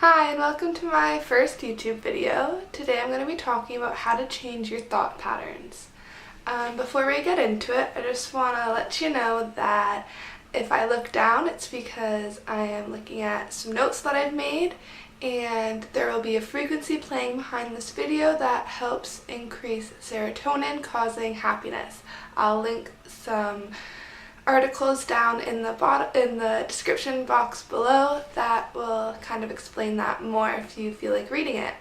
Hi, and welcome to my first YouTube video. Today I'm going to be talking about how to change your thought patterns. Before we get into it, I just want to let you know that if I look down, it's because I am looking at some notes that I've made, and there will be a frequency playing behind this video that helps increase serotonin, causing happiness. I'll link some articles down in the description box below that will kind of explain that more if you feel like reading it.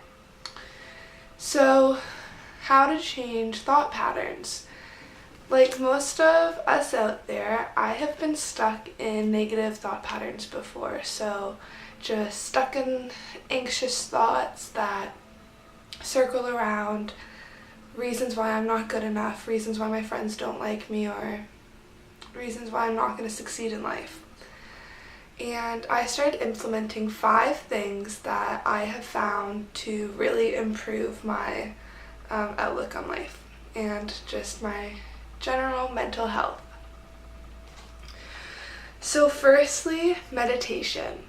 So, how to change thought patterns. Like most of us out there, I have been stuck in negative thought patterns before. So, just stuck in anxious thoughts that circle around reasons why I'm not good enough, reasons why my friends don't like me, or reasons why I'm not going to succeed in life. And I started implementing 5 things that I have found to really improve my outlook on life and just my general mental health. So firstly, meditation.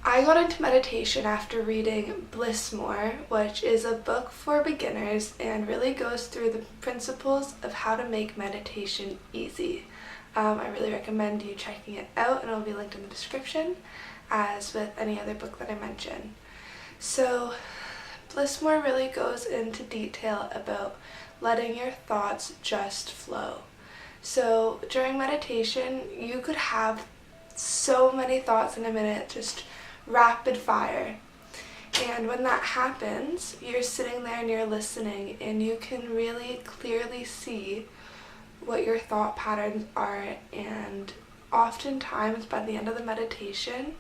I got into meditation after reading Bliss More, which is a book for beginners and really goes through the principles of how to make meditation easy. I really recommend you checking it out, and it will be linked in the description, as with any other book that I mention. So, Blissmore really goes into detail about letting your thoughts just flow. So, during meditation, you could have so many thoughts in a minute, just rapid fire. And when that happens, you're sitting there and you're listening, and you can really clearly see what your thought patterns are, and oftentimes by the end of the meditation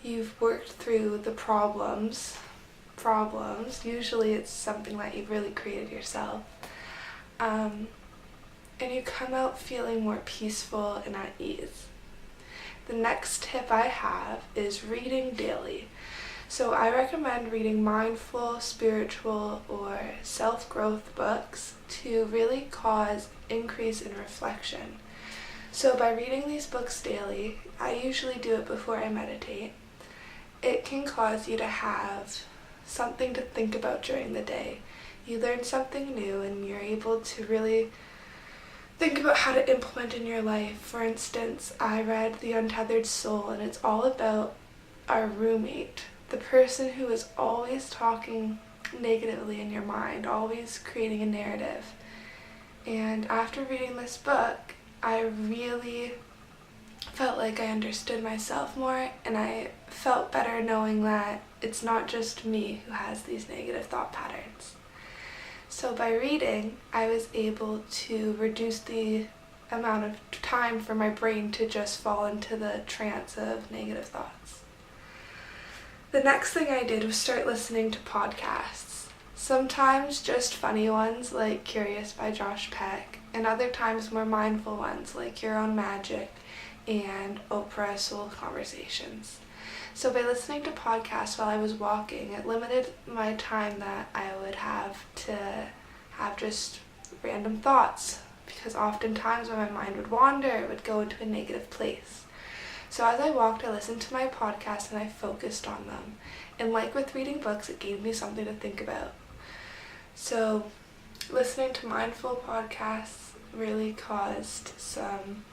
you've worked through the problems. Usually it's something that you've really created yourself, and you come out feeling more peaceful and at ease. The next tip I have is reading daily. So I recommend reading mindful, spiritual, or self-growth books to really cause increase in reflection. So by reading these books daily, I usually do it before I meditate, it can cause you to have something to think about during the day. You learn something new and you're able to really think about how to implement in your life. For instance, I read The Untethered Soul, and it's all about our roommate, the person who is always talking negatively in your mind, always creating a narrative. And after reading this book, I really felt like I understood myself more, and I felt better knowing that it's not just me who has these negative thought patterns. So by reading, I was able to reduce the amount of time for my brain to just fall into the trance of negative thoughts. The next thing I did was start listening to podcasts. Sometimes just funny ones like Curious by Josh Peck, and other times more mindful ones like Your Own Magic and Oprah Soul Conversations. So by listening to podcasts while I was walking, it limited my time that I would have to have just random thoughts, because oftentimes when my mind would wander, it would go into a negative place. So as I walked, I listened to my podcast and I focused on them. And like with reading books, it gave me something to think about. So listening to mindful podcasts really caused some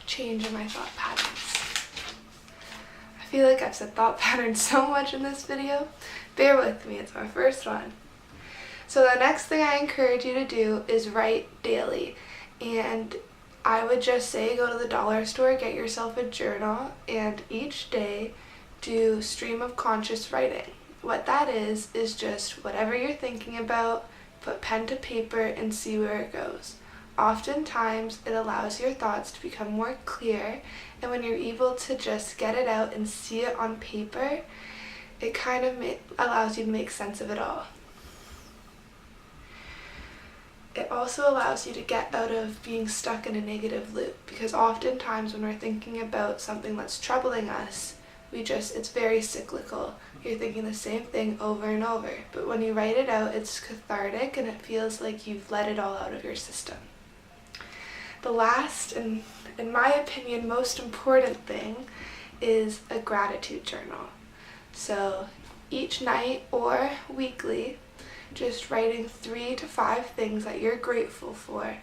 change in my thought patterns. I feel like I've said thought patterns so much in this video. Bear with me, it's my first one. So the next thing I encourage you to do is write daily. And I would just say go to the dollar store, get yourself a journal, and each day do stream of conscious writing. What that is just whatever you're thinking about, put pen to paper and see where it goes. Oftentimes it allows your thoughts to become more clear, and when you're able to just get it out and see it on paper, it kind of allows you to make sense of it all. It also allows you to get out of being stuck in a negative loop, because oftentimes when we're thinking about something that's troubling us, it's very cyclical. You're thinking the same thing over and over. But when you write it out, it's cathartic and it feels like you've let it all out of your system. The last, and in my opinion, most important thing is a gratitude journal. So each night or weekly, just writing 3 to 5 things that you're grateful for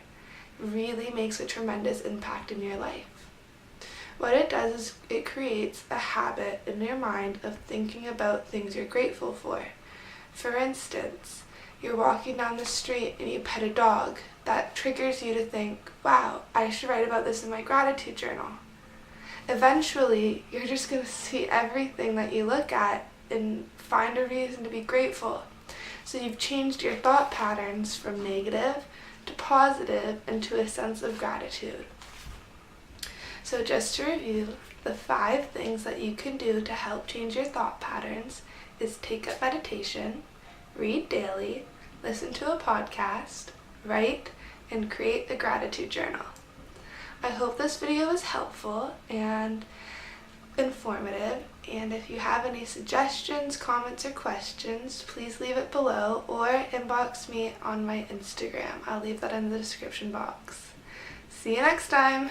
really makes a tremendous impact in your life. What it does is it creates a habit in your mind of thinking about things you're grateful for. For instance, you're walking down the street and you pet a dog. That triggers you to think, wow, I should write about this in my gratitude journal. Eventually, you're just going to see everything that you look at and find a reason to be grateful. So you've changed your thought patterns from negative to positive into a sense of gratitude. So just to review, the 5 things that you can do to help change your thought patterns is take up meditation, read daily, listen to a podcast, write, and create a gratitude journal. I hope this video was helpful and informative, and if you have any suggestions, comments, or questions, please leave it below or inbox me on my Instagram. I'll leave that in the description box. See you next time!